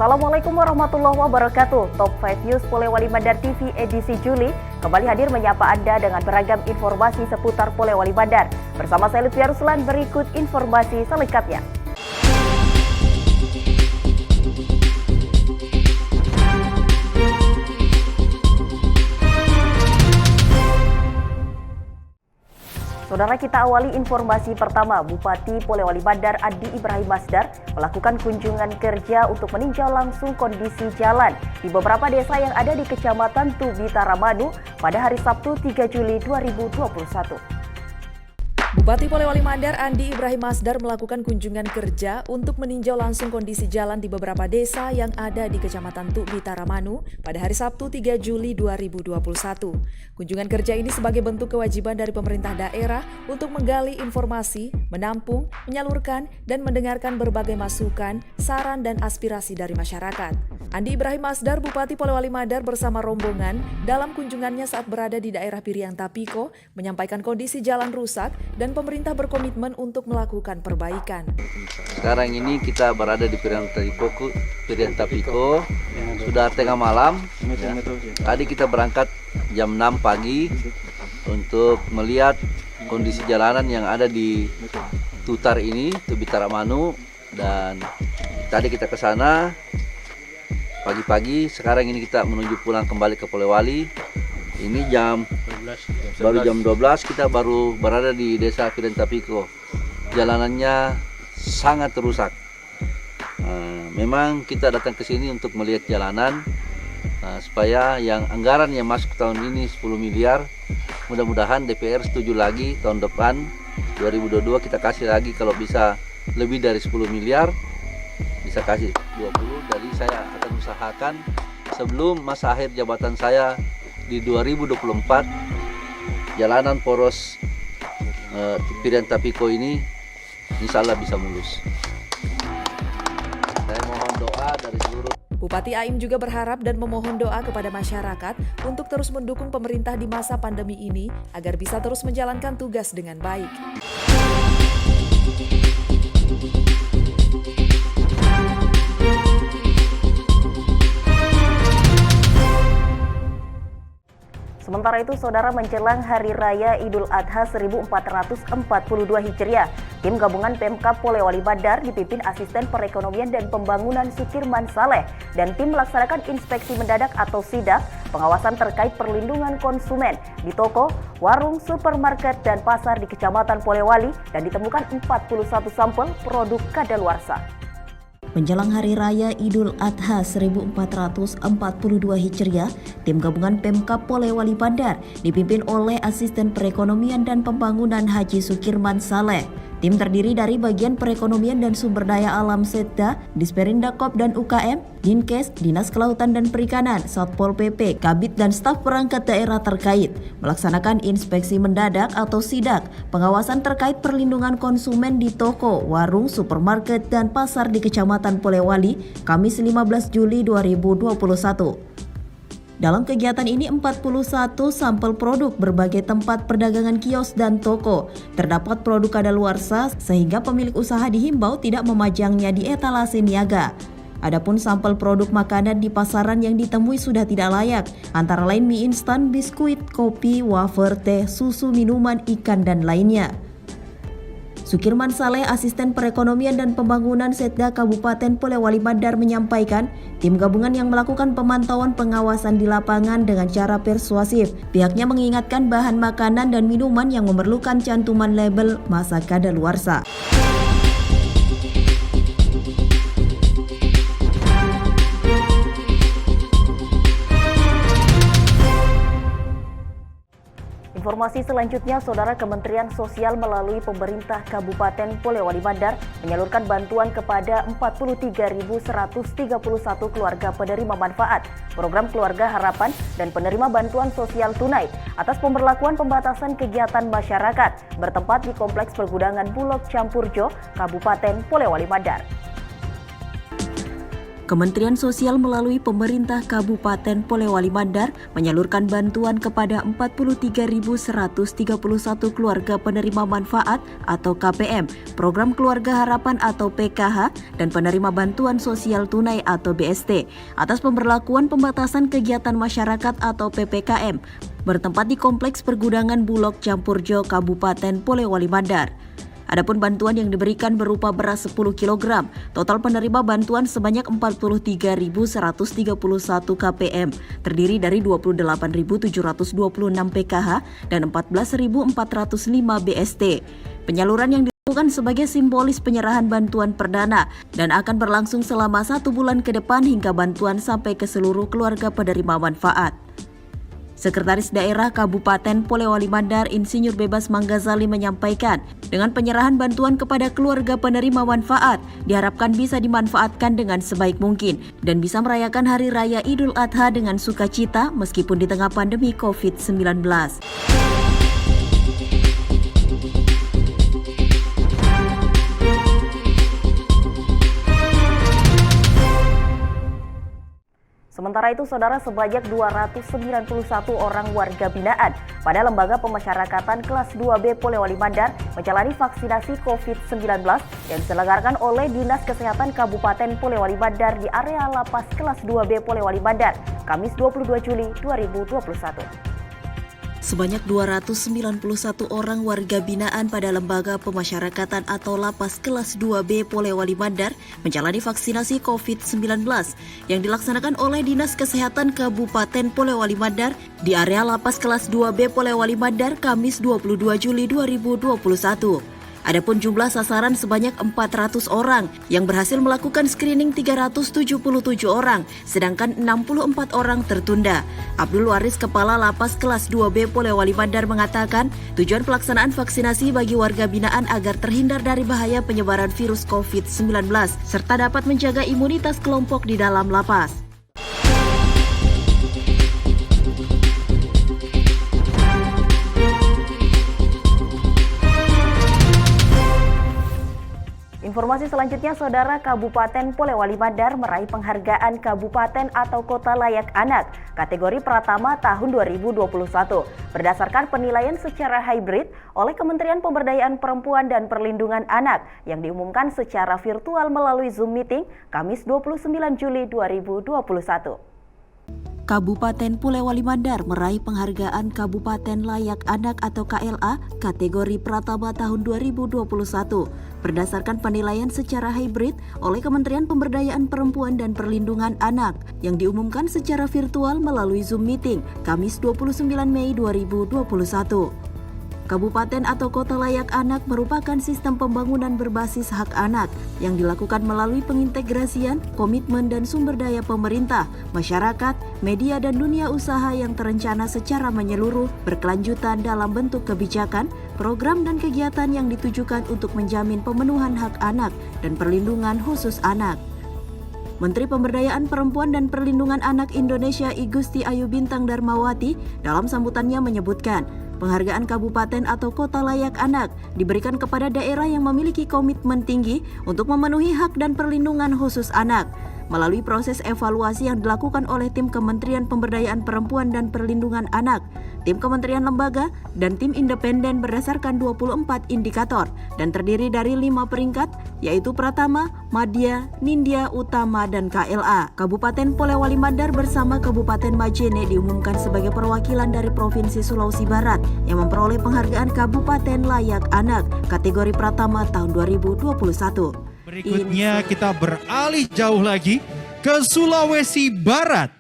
Assalamualaikum warahmatullahi wabarakatuh. Top 5 News Polewali Mandar TV edisi Juli kembali hadir menyapa Anda dengan beragam informasi seputar Polewali Mandar. Bersama saya Lutfi Ruslan, berikut informasi selengkapnya. Saudara, kita awali informasi pertama. Bupati Polewali Mandar Andi Ibrahim Masdar melakukan kunjungan kerja untuk meninjau langsung kondisi jalan di beberapa desa yang ada di Kecamatan Tubi Taramanu pada hari Sabtu 3 Juli 2021. Bupati Polewali Mandar Andi Ibrahim Masdar melakukan kunjungan kerja untuk meninjau langsung kondisi jalan di beberapa desa yang ada di Kecamatan Tubi Taramanu pada hari Sabtu 3 Juli 2021. Kunjungan kerja ini sebagai bentuk kewajiban dari pemerintah daerah untuk menggali informasi, menampung, menyalurkan, dan mendengarkan berbagai masukan, saran, dan aspirasi dari masyarakat. Andi Ibrahim Masdar, Bupati Polewali Mandar bersama rombongan dalam kunjungannya saat berada di daerah Piriang Tapiko menyampaikan kondisi jalan rusak dan pemerintah berkomitmen untuk melakukan perbaikan. Sekarang ini kita berada di Piriang Tapiko, sudah tengah malam. Ya. Tadi kita berangkat jam 6 pagi untuk melihat kondisi jalanan yang ada di Tutar ini, Tubi Taramanu, dan tadi kita ke sana pagi-pagi. Sekarang ini kita menuju pulang kembali ke Polewali. Ini baru jam 12 kita baru berada di desa Piriang Tapiko. Jalanannya sangat rusak. Memang kita datang ke sini untuk melihat jalanan supaya yang anggaran yang masuk tahun ini 10 miliar, mudah-mudahan DPR setuju lagi tahun depan 2022 kita kasih lagi, kalau bisa lebih dari 10 miliar bisa kasih 20. Jadi saya akan usahakan sebelum masa akhir jabatan saya di 2024 jalanan poros Piriang Tapiko ini insya Allah bisa mulus. Saya mohon doa dari seluruh. Bupati Aim juga berharap dan memohon doa kepada masyarakat untuk terus mendukung pemerintah di masa pandemi ini agar bisa terus menjalankan tugas dengan baik. Sementara itu, saudara, menjelang Hari Raya Idul Adha 1442 Hijriah, tim gabungan Pemkab Polewali Mandar dipimpin Asisten Perekonomian dan Pembangunan Sukirman Saleh dan tim melaksanakan inspeksi mendadak atau sidak pengawasan terkait perlindungan konsumen di toko, warung, supermarket, dan pasar di Kecamatan Polewali dan ditemukan 41 sampel produk kadaluarsa. Menjelang Hari Raya Idul Adha 1442 Hijriah, tim gabungan Pemkab Polewali Mandar dipimpin oleh Asisten Perekonomian dan Pembangunan Haji Sukirman Saleh. Tim terdiri dari bagian perekonomian dan sumber daya alam Setda, Disperindak dan UKM, Dinkes, Dinas Kelautan dan Perikanan, Satpol PP, Kabid dan staf perangkat daerah terkait melaksanakan inspeksi mendadak atau sidak pengawasan terkait perlindungan konsumen di toko, warung, supermarket, dan pasar di Kecamatan Polewali, Kamis 15 Juli 2021. Dalam kegiatan ini 41 sampel produk berbagai tempat perdagangan kios dan toko terdapat produk kadaluarsa sehingga pemilik usaha dihimbau tidak memajangnya di etalase niaga. Adapun sampel produk makanan di pasaran yang ditemui sudah tidak layak, antara lain mie instan, biskuit, kopi, wafer, teh, susu, minuman, ikan, dan lainnya. Sukirman Saleh, Asisten Perekonomian dan Pembangunan Setda Kabupaten Polewali Mandar menyampaikan, tim gabungan yang melakukan pemantauan pengawasan di lapangan dengan cara persuasif. Pihaknya mengingatkan bahan makanan dan minuman yang memerlukan cantuman label masa kadaluarsa. Informasi selanjutnya, saudara, Kementerian Sosial melalui pemerintah Kabupaten Polewali Mandar menyalurkan bantuan kepada 43.131 keluarga penerima manfaat program Keluarga Harapan dan penerima bantuan sosial tunai atas pemberlakuan pembatasan kegiatan masyarakat bertempat di Kompleks Pergudangan Bulog Campurjo, Kabupaten Polewali Mandar. Kementerian Sosial melalui pemerintah Kabupaten Polewali Mandar menyalurkan bantuan kepada 43.131 keluarga penerima manfaat atau KPM, Program Keluarga Harapan atau PKH, dan penerima bantuan sosial tunai atau BST atas pemberlakuan pembatasan kegiatan masyarakat atau PPKM bertempat di Kompleks Pergudangan Bulog Campurjo Kabupaten Polewali Mandar. Adapun bantuan yang diberikan berupa beras 10 kg, total penerima bantuan sebanyak 43.131 KPM, terdiri dari 28.726 PKH dan 14.405 BST. Penyaluran yang dilakukan sebagai simbolis penyerahan bantuan perdana dan akan berlangsung selama 1 bulan ke depan hingga bantuan sampai ke seluruh keluarga penerima manfaat. Sekretaris Daerah Kabupaten Polewali Mandar Insinyur Bebas Manggazali menyampaikan, dengan penyerahan bantuan kepada keluarga penerima manfaat diharapkan bisa dimanfaatkan dengan sebaik mungkin dan bisa merayakan Hari Raya Idul Adha dengan sukacita meskipun di tengah pandemi COVID-19. Sementara itu, saudara, sebanyak 291 orang warga binaan pada Lembaga Pemasyarakatan Kelas 2B Polewali Mandar menjalani vaksinasi COVID-19 yang diselenggarakan oleh Dinas Kesehatan Kabupaten Polewali Mandar di area Lapas Kelas 2B Polewali Mandar, Kamis 22 Juli 2021. Sebanyak 291 orang warga binaan pada Lembaga Pemasyarakatan atau Lapas Kelas 2B Polewali Mandar menjalani vaksinasi COVID-19 yang dilaksanakan oleh Dinas Kesehatan Kabupaten Polewali Mandar di area Lapas Kelas 2B Polewali Mandar, Kamis 22 Juli 2021. Adapun jumlah sasaran sebanyak 400 orang yang berhasil melakukan screening 377 orang, sedangkan 64 orang tertunda. Abdul Waris, Kepala Lapas Kelas 2B Polewali Mandar mengatakan, tujuan pelaksanaan vaksinasi bagi warga binaan agar terhindar dari bahaya penyebaran virus COVID-19 serta dapat menjaga imunitas kelompok di dalam lapas. Informasi selanjutnya, saudara, Kabupaten Polewali Mandar meraih penghargaan Kabupaten atau Kota Layak Anak kategori Pratama tahun 2021 berdasarkan penilaian secara hybrid oleh Kementerian Pemberdayaan Perempuan dan Perlindungan Anak yang diumumkan secara virtual melalui Zoom Meeting Kamis 29 Juli 2021. Kabupaten Polewali Mandar meraih penghargaan Kabupaten Layak Anak atau KLA kategori Pratama tahun 2021 berdasarkan penilaian secara hybrid oleh Kementerian Pemberdayaan Perempuan dan Perlindungan Anak yang diumumkan secara virtual melalui Zoom Meeting Kamis 29 Mei 2021. Kabupaten atau Kota Layak Anak merupakan sistem pembangunan berbasis hak anak yang dilakukan melalui pengintegrasian, komitmen dan sumber daya pemerintah, masyarakat, media dan dunia usaha yang terencana secara menyeluruh, berkelanjutan dalam bentuk kebijakan, program dan kegiatan yang ditujukan untuk menjamin pemenuhan hak anak dan perlindungan khusus anak. Menteri Pemberdayaan Perempuan dan Perlindungan Anak Indonesia I Gusti Ayu Bintang Darmawati dalam sambutannya menyebutkan, penghargaan kabupaten atau kota layak anak diberikan kepada daerah yang memiliki komitmen tinggi untuk memenuhi hak dan perlindungan khusus anak. Melalui proses evaluasi yang dilakukan oleh tim Kementerian Pemberdayaan Perempuan dan Perlindungan Anak, tim kementerian lembaga, dan tim independen berdasarkan 24 indikator dan terdiri dari 5 peringkat, yaitu Pratama, Madya, Nindya, Utama, dan KLA. Kabupaten Polewali Mandar bersama Kabupaten Majene diumumkan sebagai perwakilan dari Provinsi Sulawesi Barat yang memperoleh penghargaan Kabupaten Layak Anak kategori Pratama tahun 2021. Berikutnya kita beralih jauh lagi ke Sulawesi Barat.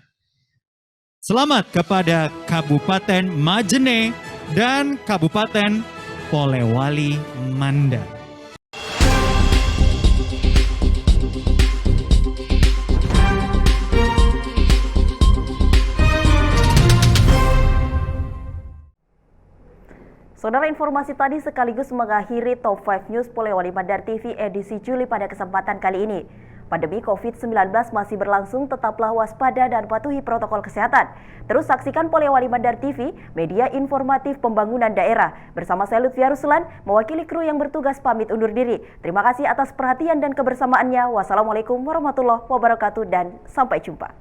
Selamat kepada Kabupaten Majene dan Kabupaten Polewali Mandar. Saudara, informasi tadi sekaligus mengakhiri Top 5 News Polewali Mandar TV edisi Juli pada kesempatan kali ini. Pandemi COVID-19 masih berlangsung, tetaplah waspada dan patuhi protokol kesehatan. Terus saksikan Polewali Mandar TV, media informatif pembangunan daerah. Bersama saya Lutfia Ruslan, mewakili kru yang bertugas pamit undur diri. Terima kasih atas perhatian dan kebersamaannya. Wassalamualaikum warahmatullahi wabarakatuh dan sampai jumpa.